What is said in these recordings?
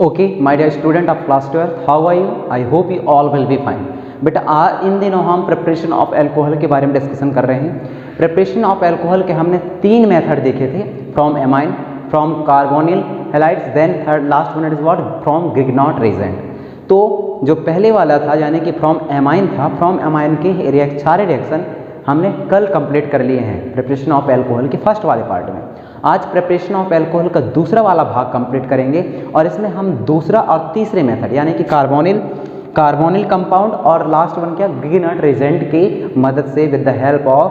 Okay my dear student of class 12, how are you? I hope you all will be fine. बेटा इन दिनों हम preparation of alcohol के बारे में डिस्कशन कर रहे हैं। प्रिपरेशन ऑफ अल्कोहल के हमने 3 मेथड देखे थे, from amine, from carbonyl halides, then third last one is what, from Grignard reagent. तो जो पहले वाला था यानी कि फ्रॉम एमाइन था, फ्रॉम एमाइन के सारे रिएक्शन हमने कल कंप्लीट कर लिए हैं प्रिपरेशन ऑफ अल्कोहल के फर्स्ट वाले पार्ट में। आज प्रिपरेशन ऑफ अल्कोहल का दूसरा वाला भाग कंप्लीट करेंगे और इसमें हम दूसरा और तीसरे मेथड यानी कि कार्बोनिल कंपाउंड और लास्ट वन क्या, ग्रिग्नॉट रेजेंट की मदद से, with the help of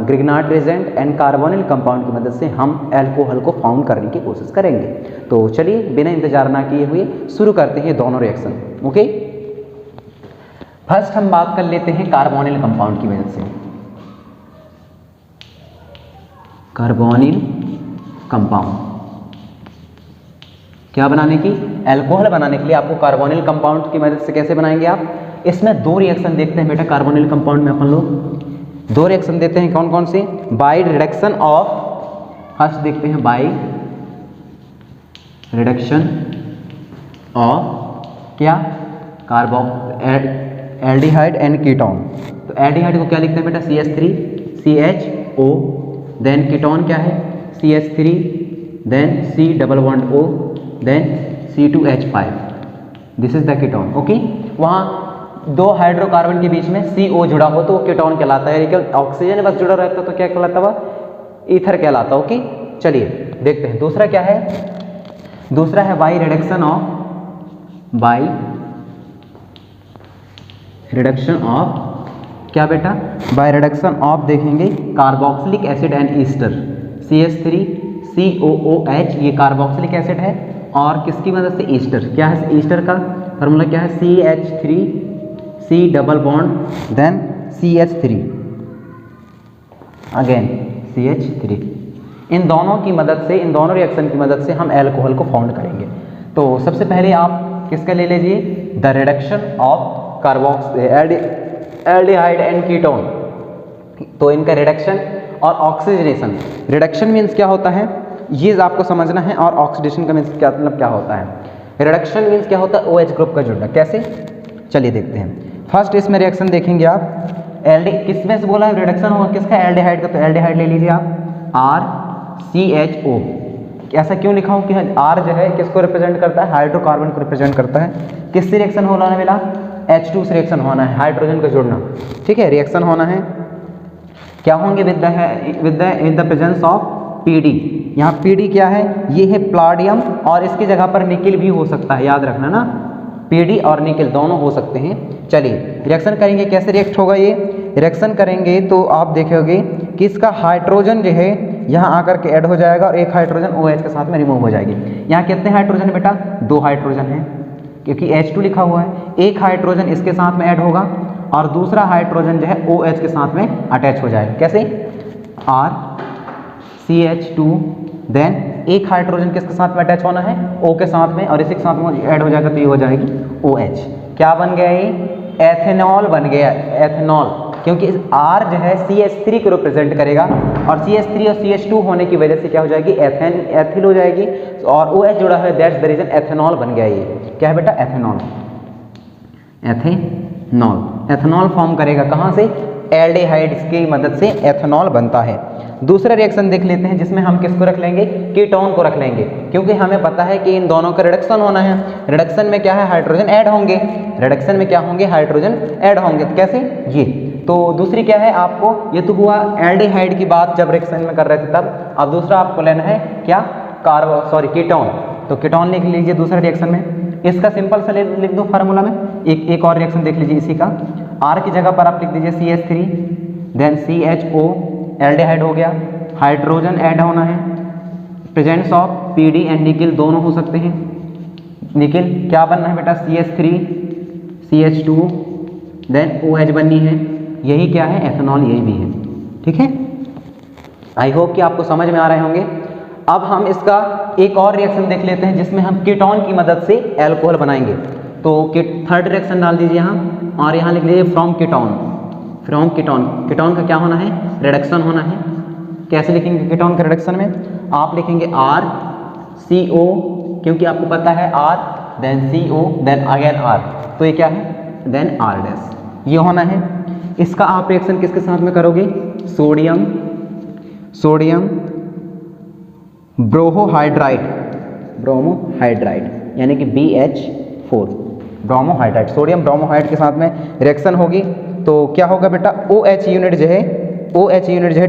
Grignard reagent and carbonyl compound की मदद से हम अल्कोहल को फाउंड करने की कोशिश करेंगे। तो चलिए बिना इंतजार ना किए हुए शुरू करते हैं दोनों रिएक्शन। ओके, फर्स्ट हम बात कर लेते हैं कार्बोनिल कंपाउंड की मदद से। कार्बोनिल कंपाउंड क्या बनाने की, अल्कोहल बनाने के लिए आपको कार्बोनिल कंपाउंड की मदद से कैसे बनाएंगे आप। इसमें 2 रिएक्शन देखते हैं बेटा कार्बोनिल कंपाउंड में। अपन लोग 2 रिएक्शन देते हैं, कौन कौन से, बाय रिडक्शन ऑफ, फर्स्ट देखते हैं बाय रिडक्शन ऑफ क्या, एल्डिहाइड एंड कीटोन। तो एल्डिहाइड को क्या लिखते हैं बेटा, CH3 CHO, देन कीटोन क्या है CH3, then C double bond O, then C2H5, this is the ketone. Okay, वहाँ 2 हाइड्रोकार्बन के बीच में CO जुड़ा हो तो वो कीटोन कहलाता है, लेकिन ऑक्सीजन बस जुड़ा रहता तो क्या कहलाता हुआ, ईथर कहलाता। ओके, चलिए देखते हैं दूसरा क्या है। दूसरा है बाय रिडक्शन ऑफ क्या बेटा, बाय रिडक्शन ऑफ देखेंगे carboxylic acid and Easter, CH3 COOH, ये कार्बोक्सिलिक एसिड है और किसकी मदद से, ईस्टर। क्या है ईस्टर का फार्मूला, क्या है CH3 C double bond then CH3 again CH3। इन दोनों की मदद से, इन दोनों रिएक्शन की मदद से हम अल्कोहल को फाउंड करेंगे। तो सबसे पहले आप किसका ले लीजिए, the reduction of aldehyde and ketone. तो इनका रिडक्शन और ऑक्सीजनेशन, रिडक्शन मीन्स क्या होता है ये आपको समझना है, और ऑक्सीडेशन का मीन्स क्या, मतलब क्या होता है। रिडक्शन मीन्स क्या होता है, OH ग्रुप का जुड़ना। कैसे, चलिए देखते हैं। फर्स्ट इसमें रिएक्शन देखेंगे आप, किसमें से बोला है रिडक्शन होगा, किसका, एल्डिहाइड का। तो एल्डिहाइड ले लीजिए आप, RCHO। ऐसा क्यों लिखा हूँ कि R जो है किसको रिप्रेजेंट करता है, हाइड्रोकार्बन को रिप्रेजेंट करता है। किससे रिएक्शन होना है मिला, H2 से रिएक्शन होना है, हाइड्रोजन का जुड़ना। ठीक है, रिएक्शन होना है, क्या होंगे, with the presence of PD। यहाँ PD क्या है, ये है प्लाडियम, और इसकी जगह पर निकिल भी हो सकता है, याद रखना ना, PD और निकिल दोनों हो सकते हैं। चलिए रिएक्शन करेंगे, कैसे रिएक्ट होगा ये, रिएक्शन करेंगे तो आप देखोगे कि इसका हाइड्रोजन जो है यहाँ आकर के ऐड हो जाएगा और एक हाइड्रोजन OH के साथ में रिमूव हो जाएगी। यहाँ कितने हाइड्रोजन बेटा, 2 हाइड्रोजन है, क्योंकि H2 लिखा हुआ है। एक हाइड्रोजन इसके साथ में ऐड होगा और दूसरा हाइड्रोजन जो है OH के साथ में अटैच हो जाएगा। कैसे, RCH2, देन एक हाइड्रोजन किसके साथ में अटैच होना है, O के साथ में, और इसी के साथ में ऐड हो जाएगा तो ये हो जाएगी OH। क्या बन गया ये, एथेनॉल बन गया, एथेनॉल, क्योंकि R जो है CH3 को रिप्रेजेंट करेगा और CH3 और CH2 होने की वजह से क्या हो जाएगी, एथिल हो जाएगी, और OH जुड़ा है, दैट्स द रीजन एथेनॉल बन गया। ये क्या है बेटा, एथेनॉल, एथेनॉल फॉर्म करेगा कहाँ से, एल्डिहाइड्स की मदद से एथेनॉल बनता है। दूसरा रिएक्शन देख लेते हैं जिसमें हम किसको रख लेंगे, कीटोन को रख लेंगे, क्योंकि हमें पता है कि इन दोनों का रिडक्शन होना है। रिडक्शन में क्या है, हाइड्रोजन ऐड होंगे, रिडक्शन में क्या होंगे, हाइड्रोजन ऐड होंगे। तो कैसे, ये तो दूसरी क्या है आपको, ये तो हुआ एल्डिहाइड की बात जब रिएक्शन में कर रहे थे तब। अब दूसरा आपको लेना है क्या, कीटोन। तो कीटोन लिख लीजिए दूसरे रिएक्शन में। इसका सिंपल सा लिख दो फार्मूला में। एक और रिएक्शन देख लीजिए इसी का, R की जगह पर आप लिख दीजिए CH3, देन CHO, एल्डिहाइड हो गया, हाइड्रोजन ऐड होना है, presence of PD and nickel दोनों हो सकते हैं। निकिल क्या बनना है बेटा, CH3 CH2, देन OH बननी है, यही क्या है, एथेनॉल, यही भी है। ठीक है, आई होप कि आपको समझ में आ रहे होंगे। अब हम इसका एक और रिएक्शन देख लेते हैं जिसमें हम कीटोन की मदद से अल्कोहल बनाएंगे। तो थर्ड रिएक्शन डाल दीजिए यहाँ, और यहाँ लिख लीजिए फ्रॉम कीटोन। कीटोन का क्या होना है, रिडक्शन होना है। कैसे लिखेंगे कीटोन के रिडक्शन में, आप लिखेंगे RCO, क्योंकि आपको पता है R then CO then again R, तो ये क्या है, देन R डैश, ये होना है। इसका आप रिएक्शन किसके साथ में करोगे, सोडियम ब्रोमोहाइड्राइड यानी कि BH4 ब्रोमोहाइड्राइड, सोडियम ब्रोमोहाइड के साथ में रिएक्शन होगी तो क्या होगा बेटा, OH यूनिट जो है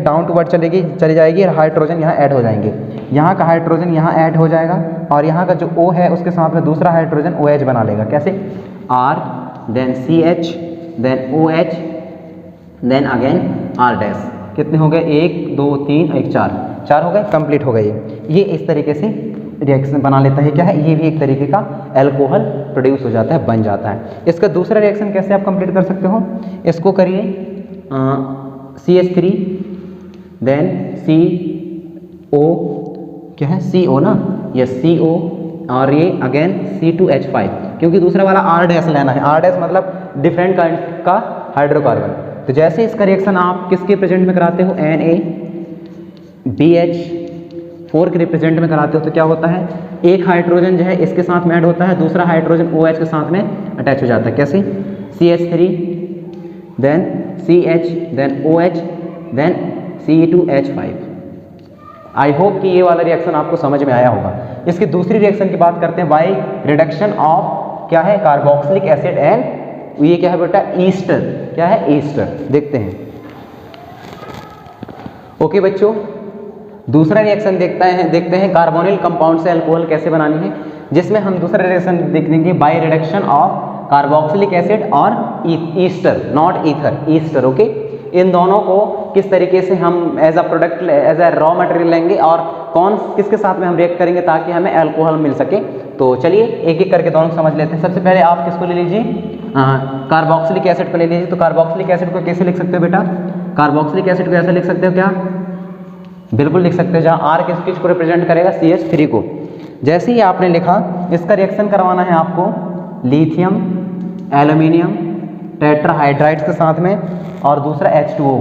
डाउन टू वर्ड चली जाएगी और हाइड्रोजन यहाँ ऐड हो जाएंगे। यहाँ का हाइड्रोजन यहाँ ऐड हो जाएगा और यहाँ का जो O है उसके साथ में दूसरा हाइड्रोजन OH बना लेगा। कैसे, R then CH then OH then again R dash, कितने हो गए, 1 2 3 1 4 हो गए, कंप्लीट हो गए। ये इस तरीके से रिएक्शन बना लेता है, क्या है, ये भी एक तरीके का अल्कोहल प्रोड्यूस हो जाता है, बन जाता है। इसका दूसरा रिएक्शन कैसे आप कंप्लीट कर सकते हो, इसको करिए CH3 देन CO, क्या है, CO ना, ये CO और ये अगेन C2H5, क्योंकि दूसरा वाला R डैश लेना है। R डैश मतलब डिफरेंट काइंड का हाइड्रोकार्बन। तो जैसे इसका रिएक्शन आप किसके प्रेजेंट में कराते हो, NaBH4 के रिप्रेजेंट में कराते हो तो क्या होता है, एक हाइड्रोजन जो है इसके साथ में ऐड होता है, दूसरा हाइड्रोजन OH के साथ में अटैच हो जाता है। कैसे, CH3 then CH then OH then C2H5। I hope कि ये वाला रिएक्शन आपको समझ में आया होगा। इसकी दूसरी रिएक्शन की बात करते हैं, बाय रिडक्शन ऑफ, क्या है, कार्बोक्सिलिक एसिड एंड, ये क्या है बेटा, ईस्टर, क्या है, ईस्टर। देखते हैं। ओके बच्चों, दूसरा रिएक्शन देखते हैं कार्बोनिल कंपाउंड से अल्कोहल कैसे बनानी है, जिसमें हम दूसरा रिएक्शन देखेंगे by reduction of carboxylic acid और ester, not ether, ester. Okay, इन दोनों को किस तरीके से हम as a product, as a raw material लेंगे और कौन किसके साथ में हम रिएक्ट करेंगे ताकि हमें अल्कोहल मिल सके। तो चलिए एक एक करके दोनों समझ लेते हैं। सबसे पहले आप किसको ले लीजिए, कार्बोक्सिलिक एसिड को ले लीजिए। तो कार्बोक्सिलिक एसिड को कैसे लिख सकते हो बेटा, कार्बोक्सिलिक एसिड को ऐसे लिख सकते हो, क्या, बिल्कुल लिख सकते हो, जहाँ R किस चीज़ को रिप्रेजेंट करेगा, CH3 को। जैसे ही आपने लिखा, इसका रिएक्शन करवाना है आपको लिथियम एल्यूमिनियम टेट्राहाइड्राइड्स के साथ में और दूसरा H2O।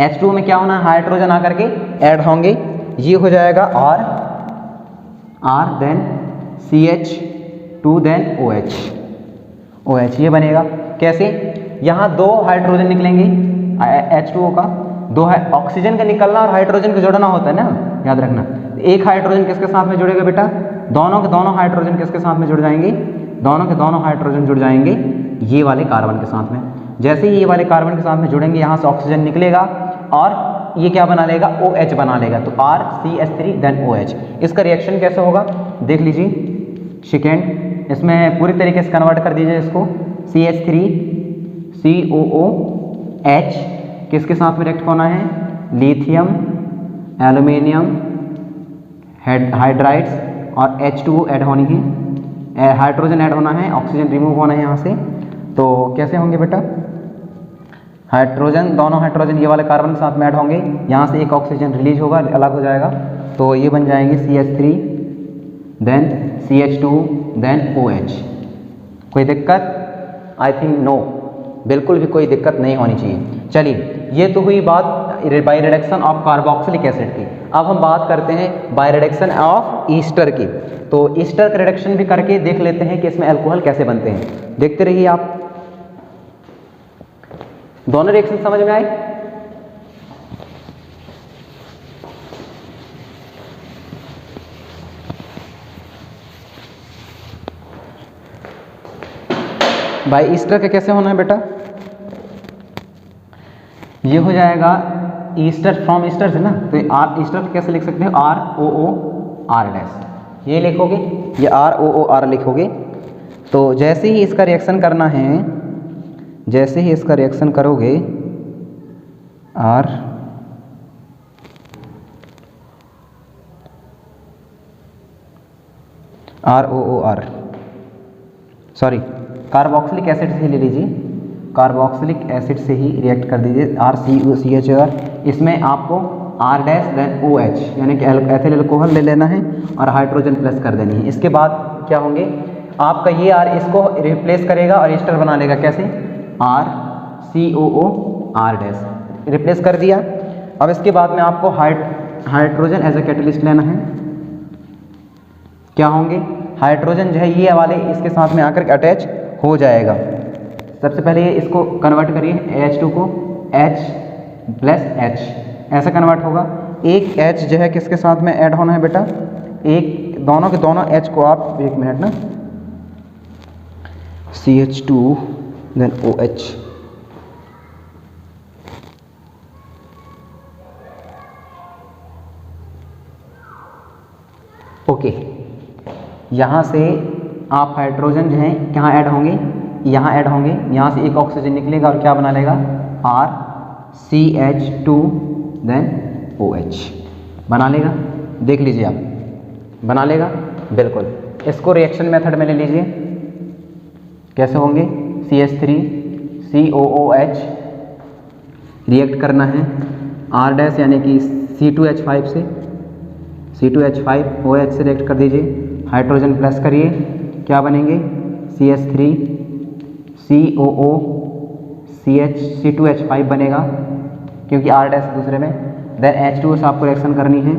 H2O में क्या होना है, हाइड्रोजन आकर के ऐड होंगे, ये हो जाएगा R then CH2 then OH, ये बनेगा। कैसे, यहाँ 2 हाइड्रोजन निकलेंगे H2O का, 2 ऑक्सीजन का निकलना और हाइड्रोजन को जोड़ना होता है ना, याद रखना। एक हाइड्रोजन किसके साथ में जुड़ेगा बेटा, दोनों के दोनों हाइड्रोजन किसके साथ में जुड़ जाएंगे, दोनों के दोनों हाइड्रोजन जुड़ जाएंगे ये वाले कार्बन के साथ में। जैसे ही ये वाले कार्बन के साथ में जुड़ेंगे, यहाँ से ऑक्सीजन निकलेगा और ये क्या बना लेगा, OH बना लेगा। तो RCH3 देन OH। इसका रिएक्शन कैसे होगा देख लीजिए। सेकेंड, इसमें पूरी तरीके से कन्वर्ट कर दीजिए इसको, CH3 COOH किसके साथ में रिएक्ट होना है, लिथियम एल्यूमिनियम हाइड्राइड्स और H2O ऐड होनी है, हाइड्रोजन ऐड होना है, ऑक्सीजन रिमूव होना है यहाँ से। तो कैसे होंगे बेटा, हाइड्रोजन, दोनों हाइड्रोजन ये वाले कार्बन के साथ में ऐड होंगे, यहाँ से एक ऑक्सीजन रिलीज होगा, अलग हो जाएगा, तो ये बन जाएंगे CH3 then CH2 then OH। कोई दिक्कत, आई थिंक नो, बिल्कुल भी कोई दिक्कत नहीं होनी चाहिए। चलिए, ये तो हुई बात bye reduction of carboxylic acid की। अब हम बात करते हैं बाय रिडक्शन ऑफ ईस्टर की। तो ईस्टर का रिडक्शन भी करके देख लेते हैं कि इसमें अल्कोहल कैसे बनते हैं। देखते रहिए आप। दोनों रिएक्शन समझ में आए? बाय ईस्टर का कैसे होना है बेटा, ये हो जाएगा ईस्टर फ्रॉम ईस्टर से ना, तो आर ईस्टर कैसे लिख सकते हो, ROOR डैश, ये लिखोगे, ये ROOR लिखोगे। तो जैसे ही इसका रिएक्शन करना है, जैसे ही इसका रिएक्शन करोगे ROOR, सॉरी कार्बोक्सिलिक एसिड से ले लीजिए, कार्बोक्सिलिक एसिड से ही रिएक्ट कर दीजिए, RCOCH। इसमें आपको R डैश देन OH यानी कि एथिल अल्कोहल ले लेना है और हाइड्रोजन प्लस कर देनी है। इसके बाद क्या होंगे, आपका ये R इसको रिप्लेस करेगा और ईस्टर बना लेगा। कैसे, RCOOR डैश रिप्लेस कर दिया। अब इसके बाद में आपको हाइड्रोजन एज ए कैटलिस्ट लेना है। क्या होंगे, हाइड्रोजन जो है ये वाले इसके साथ में आकर अटैच हो जाएगा। सबसे पहले इसको कन्वर्ट करिए H2 को H प्लस H, ऐसा कन्वर्ट होगा। एक H जो है किसके साथ में ऐड होना है बेटा, एक दोनों के दोनों H को आप एक मिनट ना, CH2 देन OH, ओके। यहाँ से आप हाइड्रोजन जो है कहाँ ऐड होंगे, यहाँ ऐड होंगे, यहाँ से एक ऑक्सीजन निकलेगा और क्या बना लेगा RCH2 देन OH बना लेगा। देख लीजिए आप, बना लेगा बिल्कुल। इसको रिएक्शन मेथड में ले लीजिए, कैसे होंगे, CH3 COOH रिएक्ट करना है R' यानी कि C2H5 से, C2H5 OH से रिएक्ट कर दीजिए, हाइड्रोजन प्लस करिए, क्या बनेंगे CH3 COO CH C2H5 बनेगा क्योंकि R' दूसरे में, देन H2O से आपको रिएक्शन करनी है,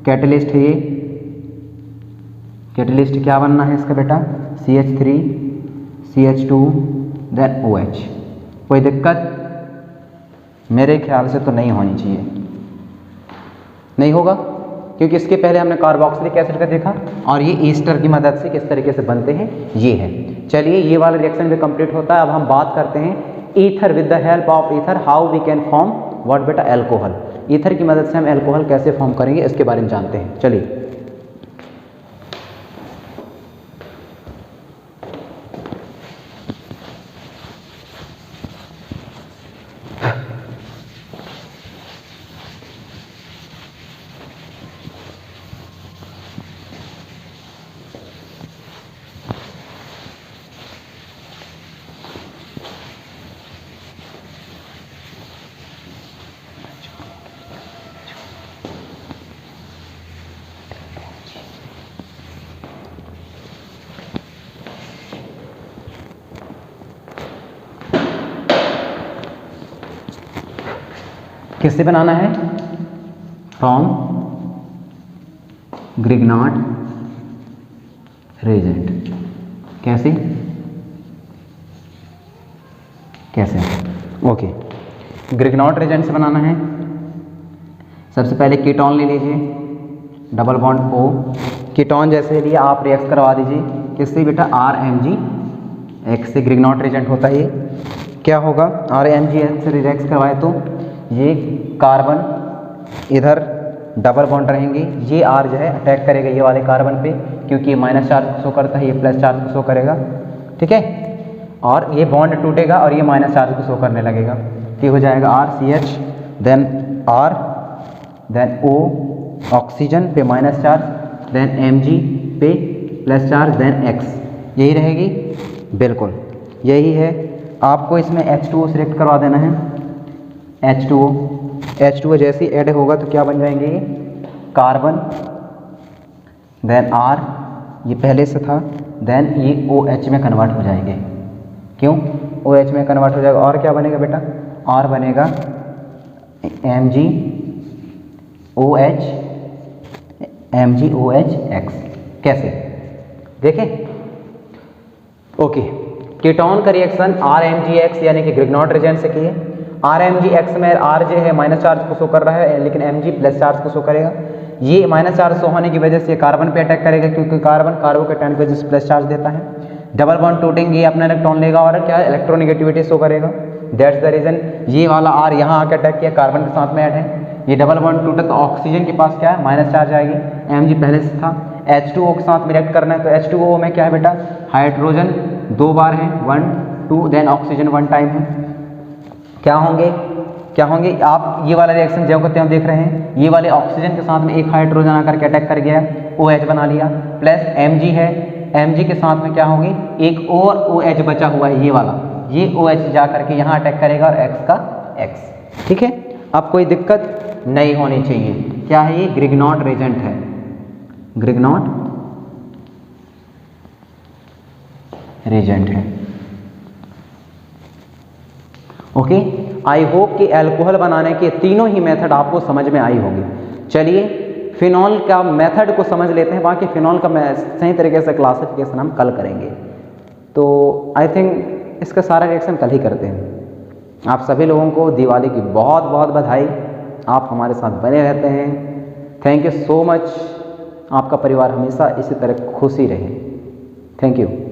कैटलिस्ट है ये, कैटलिस्ट क्या बनना है इसका बेटा CH3 CH2 देन OH। कोई दिक्कत मेरे ख्याल से तो नहीं होनी चाहिए, नहीं होगा क्योंकि इसके पहले हमने कार्बोक्सिलिक एसिड का देखा और ये ईस्टर की मदद से किस तरीके से बनते हैं ये है। चलिए ये वाला रिएक्शन भी कंप्लीट होता है। अब हम बात करते हैं ether, with the help of ether how we can form what बेटा एल्कोहल। ईथर की मदद से हम एल्कोहल कैसे फॉर्म करेंगे इसके बारे में जानते हैं। चलिए किससे बनाना है, फ्रॉम ग्रिग्नार्ड रेजेंट। कैसे कैसे ओके, ग्रिग्नार्ड रेजेंट से बनाना है। सबसे पहले कीटोन ले लीजिए, डबल बॉन्ड O, कीटोन जैसे लिए आप रिएक्ट करवा दीजिए किससे बेटा RMgX से, ग्रिग्नार्ड रेजेंट होता है ये। क्या होगा RMgX से रिएक्ट करवाए तो ये कार्बन इधर डबल बॉन्ड रहेंगे, ये R जो है अटैक करेगा ये वाले कार्बन पे क्योंकि ये माइनस चार्ज को शो करता है, ये प्लस चार्ज को शो करेगा, ठीक है। और ये बॉन्ड टूटेगा और ये माइनस चार्ज को शो करने लगेगा, ये हो जाएगा RCH then R then O oxygen पे माइनस चार्ज, देन Mg पे प्लस चार्ज, देन X, यही रहेगी बिल्कुल यही है। आपको इसमें H2O सिलेक्ट करवा देना है, H2O जैसे ही ऐड होगा तो क्या बन जाएंगे ये कार्बन, देन R ये पहले से था, देन ये OH में कन्वर्ट हो जाएंगे। क्यों OH में कन्वर्ट हो जाएगा, और क्या बनेगा बेटा R बनेगा MgOH X। कैसे देखें, ओके। कीटोन का रिएक्शन RMgX यानी कि ग्रिग्नार्ड रेजेंट से किए। RMgX में R जो है माइनस चार्ज को शो कर रहा है लेकिन Mg प्लस चार्ज को शो करेगा। ये माइनस चार्ज शो होने की वजह से कार्बन पे अटैक करेगा क्योंकि कार्बन कार्बोकेटायन की वजह से प्लस चार्ज देता है। डबल बॉन्ड टूटेंगे, ये अपना इलेक्ट्रॉन लेगा और क्या इलेक्ट्रोनेगेटिविटी शो करेगा। दैट्स द रीजन ये वाला R यहाँ आकर अटैक किया, कार्बन के साथ में ऐड है। ये डबल बॉन्ड टूटा तो ऑक्सीजन के पास क्या है माइनस चार्ज आएगी, Mg पहले से था। H2O के साथ में रिएक्ट करना है तो H2O में क्या है बेटा हाइड्रोजन 2 बार है, 1 2, देन ऑक्सीजन 1 टाइम है। क्या होंगे आप ये वाला रिएक्शन जो करते हैं देख रहे हैं, ये वाले ऑक्सीजन के साथ में एक हाइड्रोजन आकर के अटैक कर गया, OH बना लिया, प्लस Mg है, Mg के साथ में क्या होंगे एक और OH बचा हुआ है, ये वाला ये OH जा करके यहाँ अटैक करेगा और X का X, ठीक है। अब कोई दिक्कत नहीं होनी चाहिए। क्या है ये ग्रिग्नार्ड रेजेंट है, ग्रिग्नार्ड रेजेंट है, ओके। आई होप कि एल्कोहल बनाने के तीनों ही मेथड आपको समझ में आई होगी। चलिए फिनॉल का मेथड को समझ लेते हैं, बाकी फिनॉल का सही तरीके से क्लासिफिकेशन हम कल करेंगे। तो आई थिंक इसका सारा रिएक्शन कल ही करते हैं। आप सभी लोगों को दिवाली की बहुत बहुत बधाई। आप हमारे साथ बने रहते हैं। Thank you so much. आपका परिवार हमेशा इसी तरह खुशी रहे। Thank you.